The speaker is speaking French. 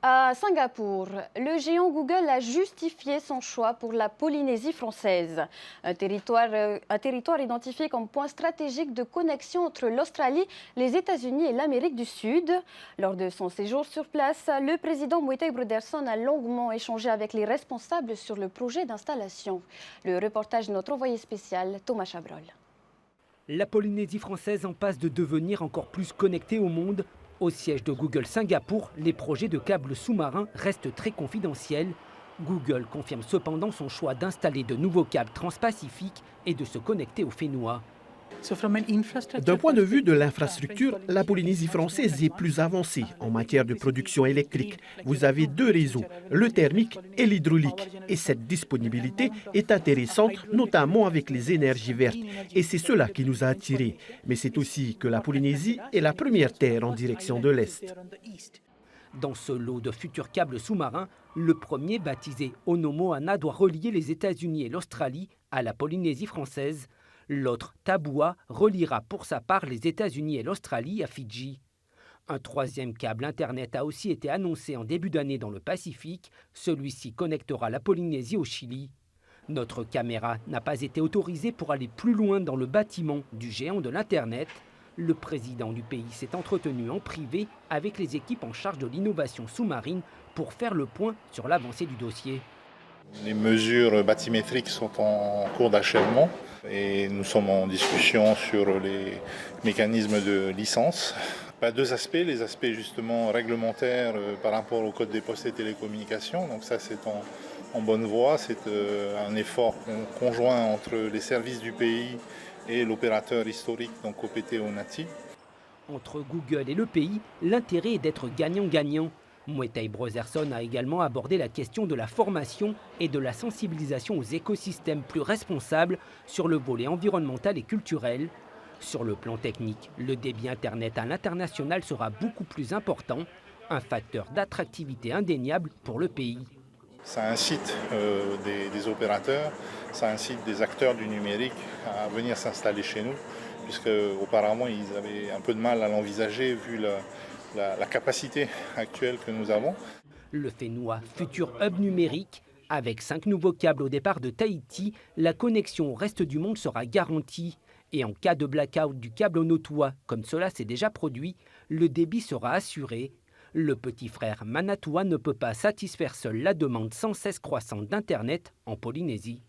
À Singapour, le géant Google a justifié son choix pour la Polynésie française, un territoire identifié comme point stratégique de connexion entre l'Australie, les États-Unis et l'Amérique du Sud. Lors de son séjour sur place, le président Mwetai Brotherson a longuement échangé avec les responsables sur le projet d'installation. Le reportage de notre envoyé spécial, Thomas Chabrol. La Polynésie française en passe de devenir encore plus connectée au monde. Au siège de Google Singapour, les projets de câbles sous-marins restent très confidentiels. Google confirme cependant son choix d'installer de nouveaux câbles transpacifiques et de se connecter au Fénois. D'un point de vue de l'infrastructure, la Polynésie française est plus avancée en matière de production électrique. Vous avez deux réseaux, le thermique et l'hydraulique. Et cette disponibilité est intéressante, notamment avec les énergies vertes. Et c'est cela qui nous a attirés. Mais c'est aussi que la Polynésie est la première terre en direction de l'Est. Dans ce lot de futurs câbles sous-marins, le premier, baptisé Onomoana, doit relier les États-Unis et l'Australie à la Polynésie française. L'autre, Tabua, reliera pour sa part les États-Unis et l'Australie à Fidji. Un troisième câble Internet a aussi été annoncé en début d'année dans le Pacifique. Celui-ci connectera la Polynésie au Chili. Notre caméra n'a pas été autorisée pour aller plus loin dans le bâtiment du géant de l'Internet. Le président du pays s'est entretenu en privé avec les équipes en charge de l'innovation sous-marine pour faire le point sur l'avancée du dossier. Les mesures bathymétriques sont en cours d'achèvement et nous sommes en discussion sur les mécanismes de licence. Deux aspects, les aspects justement réglementaires par rapport au code des postes et télécommunications. Donc ça c'est en bonne voie, c'est un effort conjoint entre les services du pays et l'opérateur historique, donc OPT Onati. Entre Google et le pays, l'intérêt est d'être gagnant-gagnant. Mwetai Brotherson a également abordé la question de la formation et de la sensibilisation aux écosystèmes plus responsables sur le volet environnemental et culturel. Sur le plan technique, le débit Internet à l'international sera beaucoup plus important, un facteur d'attractivité indéniable pour le pays. Ça incite des opérateurs, ça incite des acteurs du numérique à venir s'installer chez nous, puisque auparavant ils avaient un peu de mal à l'envisager vu la capacité actuelle que nous avons. Le Fénois, futur hub numérique, avec 5 nouveaux câbles au départ de Tahiti, la connexion au reste du monde sera garantie. Et en cas de blackout du câble Onotua, comme cela s'est déjà produit, le débit sera assuré. Le petit frère Manatua ne peut pas satisfaire seul la demande sans cesse croissante d'Internet en Polynésie.